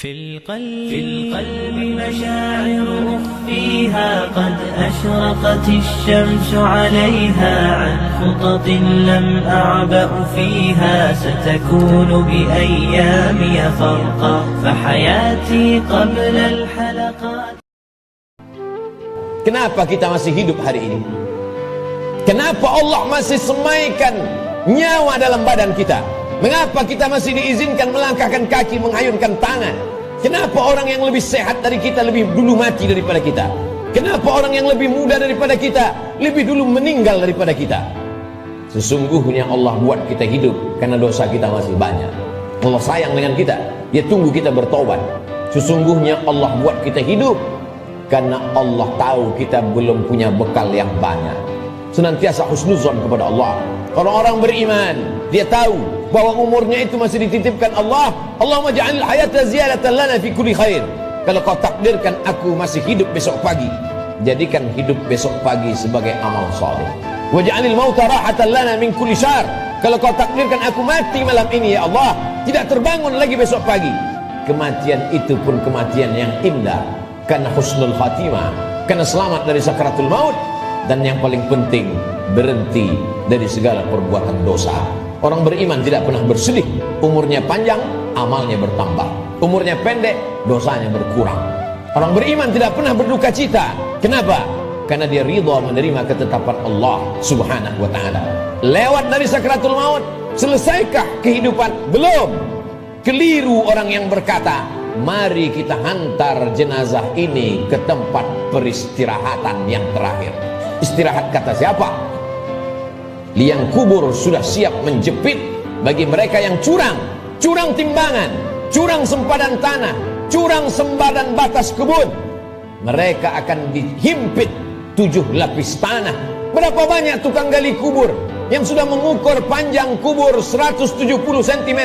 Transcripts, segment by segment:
في القلب مشاعر أخفيها قد أشرقت الشمس عليها عن خطط لم أعبأ فيها ستكون بأيامي فرقا فحياتي قبل الحلقات. Kenapa kita masih hidup hari ini? Kenapa Allah masih semaikan nyawa dalam badan kita? Mengapa kita masih diizinkan melangkahkan kaki, mengayunkan tangan? Kenapa orang yang lebih sehat dari kita lebih dulu mati daripada kita? Kenapa orang yang lebih muda daripada kita lebih dulu meninggal daripada kita? Sesungguhnya Allah buat kita hidup karena dosa kita masih banyak. Allah sayang dengan kita, Dia tunggu kita bertobat. Sesungguhnya Allah buat kita hidup karena Allah tahu kita belum punya bekal yang banyak. Senantiasa husnuzon kepada Allah. Orang-orang beriman, dia tahu bahwa umurnya itu masih dititipkan Allah. Allahumma ja'alil hayata ziyadatan lana fi kulli khair. Kalau kau takdirkan aku masih hidup besok pagi, jadikan hidup besok pagi sebagai amal saleh. Wa ja'alil mauta rahatan lana min kulli syarr. Kalau kau takdirkan aku mati malam ini ya Allah, tidak terbangun lagi besok pagi, kematian itu pun kematian yang indah karena husnul khatimah, karena selamat dari sakaratul maut. Dan yang paling penting, berhenti dari segala perbuatan dosa. Orang beriman tidak pernah bersedih. Umurnya panjang, amalnya bertambah. Umurnya pendek, dosanya berkurang. Orang beriman tidak pernah berduka cita. Kenapa? Karena dia ridha menerima ketetapan Allah subhanahu wa ta'ala. Lewat dari sakaratul maut, selesaikah kehidupan? Belum. Keliru orang yang berkata, mari kita hantar jenazah ini ke tempat peristirahatan yang terakhir. Istirahat kata siapa? Liang kubur sudah siap menjepit bagi mereka yang curang. Curang timbangan, curang sempadan tanah, curang sempadan batas kebun. Mereka akan dihimpit 7 lapis tanah. Berapa banyak tukang gali kubur yang sudah mengukur panjang kubur 170 cm,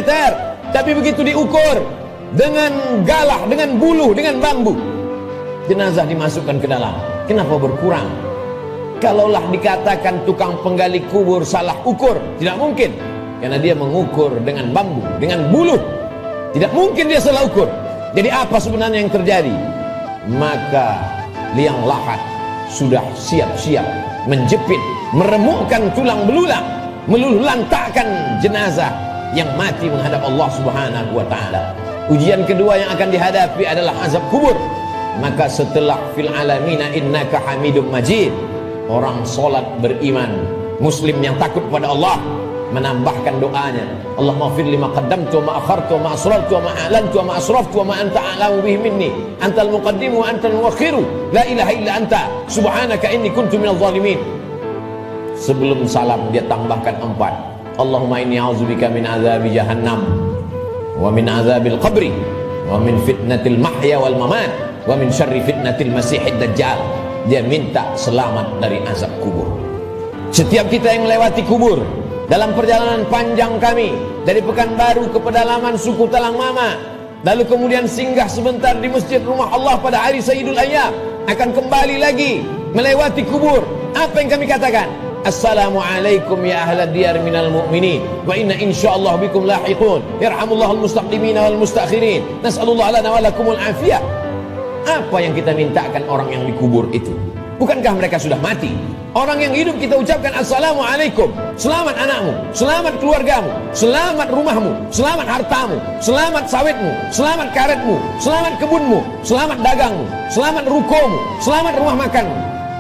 tapi begitu diukur dengan galah, dengan buluh, dengan bambu, jenazah dimasukkan ke dalam. Kenapa berkurang? Kalaulah dikatakan tukang penggali kubur salah ukur, tidak mungkin, karena dia mengukur dengan bambu, dengan buluh. Tidak mungkin dia salah ukur. Jadi apa sebenarnya yang terjadi? Maka liang lahat sudah siap-siap menjepit, meremukkan tulang belulang, meluluh lantakkan jenazah yang mati menghadap Allah subhanahu wa ta'ala. Ujian kedua yang akan dihadapi adalah azab kubur. Maka setelah fil alamina innaka hamidum majid, orang solat beriman, muslim yang takut pada Allah, menambahkan doanya, Allahumma fir lima qaddamtu wa ma akhartu wa ma asrartu wa ma a'lantu wa ma asraftu wa ma anta a'lamu bihi minni antal muqaddimu wa antal muakhiru la ilaha illa anta subhanaka inni kuntu minadh dhalimin. Sebelum salam dia tambahkan 4, Allahumma inni a'udzubika min azabi jahannam wa min azabil qabri wa min fitnatil mahya wal mamat wa min syarri fitnatil masihid dajjal. Dia minta selamat dari azab kubur. Setiap kita yang melewati kubur dalam perjalanan panjang kami dari Pekanbaru ke pedalaman suku Talang Mama, lalu kemudian singgah sebentar di masjid rumah Allah pada hari Sayyidul Ayyam, akan kembali lagi melewati kubur. Apa yang kami katakan? Assalamualaikum ya ahlad diyar minal mu'minin wa inna insyaallah bikum lahiqun yarhamullahul mustaqdimina wal mustakhirin nas'alullah lana wa lakumul afiyah. Apa yang kita mintakan orang yang dikubur itu? Bukankah mereka sudah mati? Orang yang hidup kita ucapkan Assalamualaikum, selamat anakmu, selamat keluargamu, selamat rumahmu, selamat hartamu, selamat sawitmu, selamat karetmu, selamat kebunmu, selamat dagangmu, selamat rukomu, selamat rumah makanmu.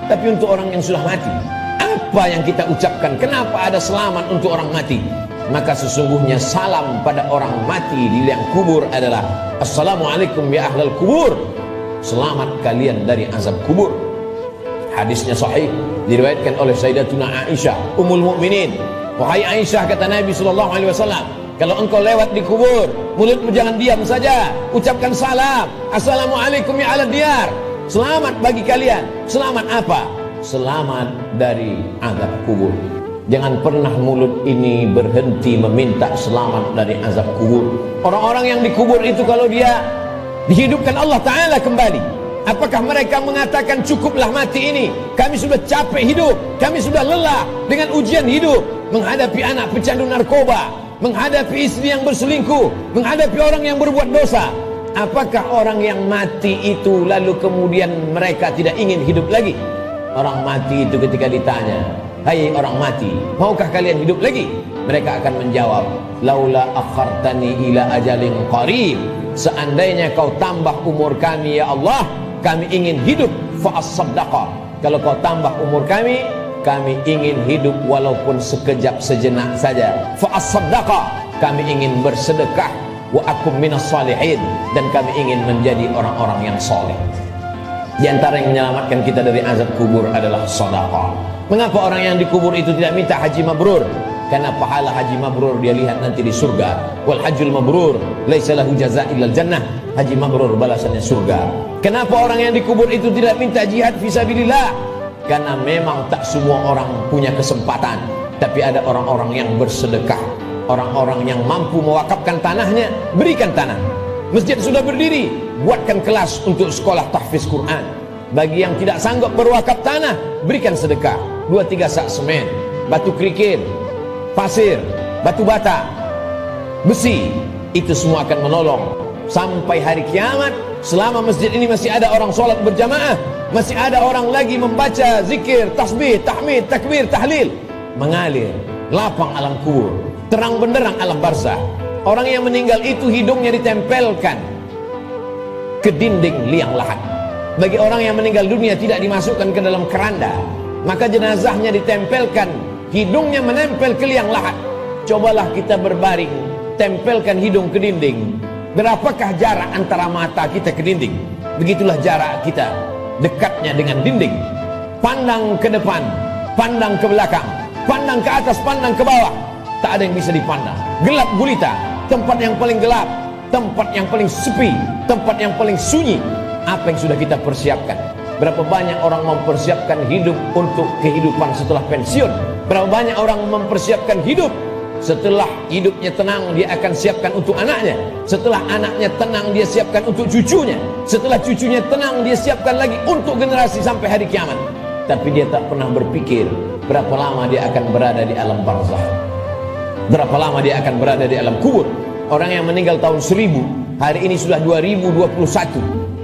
Tapi untuk orang yang sudah mati, apa yang kita ucapkan? Kenapa ada selamat untuk orang mati? Maka sesungguhnya salam pada orang mati di liang kubur adalah Assalamualaikum ya ahlal kubur, selamat kalian dari azab kubur. Hadisnya sahih, diriwayatkan oleh Sayyidatuna Aisyah Ummul Mukminin. Wahai Aisyah, kata Nabi SAW, kalau engkau lewat di kubur, mulutmu jangan diam saja, ucapkan salam, Assalamualaikum ya ahlad diyar, selamat bagi kalian. Selamat apa? Selamat dari azab kubur. Jangan pernah mulut ini berhenti meminta selamat dari azab kubur. Orang-orang yang dikubur itu kalau dia dihidupkan Allah Ta'ala kembali, apakah mereka mengatakan cukuplah mati ini, kami sudah capek hidup, kami sudah lelah dengan ujian hidup, menghadapi anak pecandu narkoba, menghadapi istri yang berselingkuh, menghadapi orang yang berbuat dosa? Apakah orang yang mati itu lalu kemudian mereka tidak ingin hidup lagi? Orang mati itu ketika ditanya, hai orang mati, maukah kalian hidup lagi? Mereka akan menjawab, laula akhartani ila ajalin qarib, seandainya kau tambah umur kami ya Allah, kami ingin hidup, fa as-saddaqa. Kalau kau tambah umur kami ingin hidup walaupun sekejap sejenak saja, fa as-saddaqa, kami ingin bersedekah, wa akum minas salihin, dan kami ingin menjadi orang-orang yang soleh. Di antara yang menyelamatkan kita dari azab kubur adalah sedekah. Mengapa orang yang dikubur itu tidak minta haji mabrur? Karena pahala haji mabrur dia lihat nanti di surga. Wal hajjul mabrur laisa lahu jazaa' illal jannah. Haji mabrur balasannya surga. Kenapa orang yang dikubur itu tidak minta jihad fisabilillah? Karena memang tak semua orang punya kesempatan, tapi ada orang-orang yang bersedekah, orang-orang yang mampu mewakafkan tanahnya, berikan tanah. Masjid sudah berdiri, buatkan kelas untuk sekolah tahfiz Quran. Bagi yang tidak sanggup berwakaf tanah, berikan sedekah. 2-3 sak semen, batu kerikil, pasir, batu bata, besi, itu semua akan menolong. Sampai hari kiamat, selama masjid ini masih ada orang sholat berjamaah, masih ada orang lagi membaca zikir, tasbih, tahmid, takbir, tahlil, mengalir lapang alam kubur, terang benderang alam barzah. Orang yang meninggal itu hidungnya ditempelkan ke dinding liang lahat. Bagi orang yang meninggal dunia tidak dimasukkan ke dalam keranda, maka jenazahnya ditempelkan, hidungnya menempel ke liang lahat. Cobalah kita berbaring, tempelkan hidung ke dinding. Berapakah jarak antara mata kita ke dinding? Begitulah jarak kita dekatnya dengan dinding. Pandang ke depan, pandang ke belakang, pandang ke atas, pandang ke bawah, tak ada yang bisa dipandang. Gelap gulita, tempat yang paling gelap, tempat yang paling sepi, tempat yang paling sunyi. Apa yang sudah kita persiapkan? Berapa banyak orang mempersiapkan hidup untuk kehidupan setelah pensiun? Berapa banyak orang mempersiapkan hidup setelah hidupnya tenang, dia akan siapkan untuk anaknya. Setelah anaknya tenang, dia siapkan untuk cucunya. Setelah cucunya tenang, dia siapkan lagi untuk generasi sampai hari kiamat. Tapi dia tak pernah berpikir berapa lama dia akan berada di alam barzah, berapa lama dia akan berada di alam kubur. Orang yang meninggal tahun 1000, hari ini sudah 2021,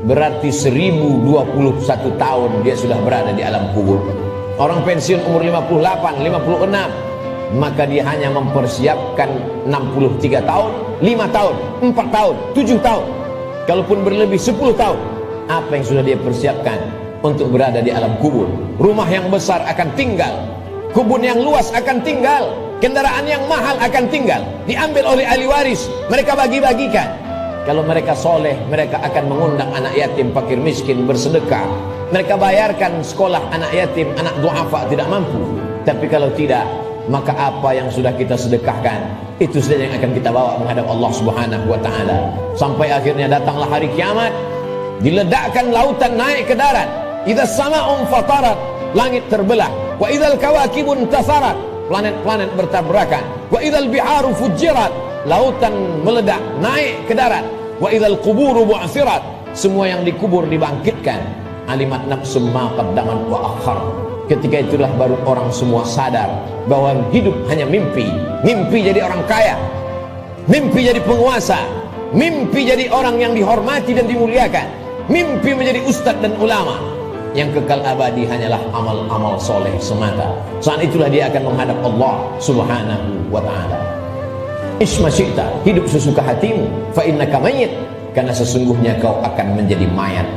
berarti 1021 tahun dia sudah berada di alam kubur. Orang pensiun umur 58, 56, maka dia hanya mempersiapkan 63 tahun, 5 tahun, 4 tahun, 7 tahun. Kalaupun berlebih 10 tahun, apa yang sudah dia persiapkan untuk berada di alam kubur? Rumah yang besar akan tinggal, kebun yang luas akan tinggal, kendaraan yang mahal akan tinggal, diambil oleh ahli waris, mereka bagi-bagikan. Kalau mereka soleh, mereka akan mengundang anak yatim, fakir miskin, bersedekah. Mereka bayarkan sekolah anak yatim, anak duafa tidak mampu. Tapi kalau tidak, maka apa yang sudah kita sedekahkan, itu saja yang akan kita bawa menghadap Allah Subhanahu wa ta'ala. Sampai akhirnya datanglah hari kiamat, diledakkan lautan naik ke darat. Idza sama'un fatarat, langit terbelah. Wa idzal kawakibun tasarat, planet-planet bertabrakan. Wa idzal biharu fujirat, lautan meledak naik ke darat. Wa idzal quburu bu'sirat, semua yang dikubur dibangkitkan. Alimat nafsum ma qaddamat wa akhar. Ketika itulah baru orang semua sadar bahwa hidup hanya mimpi. Mimpi jadi orang kaya, mimpi jadi penguasa, mimpi jadi orang yang dihormati dan dimuliakan, mimpi menjadi ustadz dan ulama. Yang kekal abadi hanyalah amal-amal soleh semata. Saat itulah dia akan menghadap Allah Subhanahu wa ta'ala. Isma syi'ta, hidup sesuka hatimu, fa innaka mayyit, karena sesungguhnya kau akan menjadi mayat.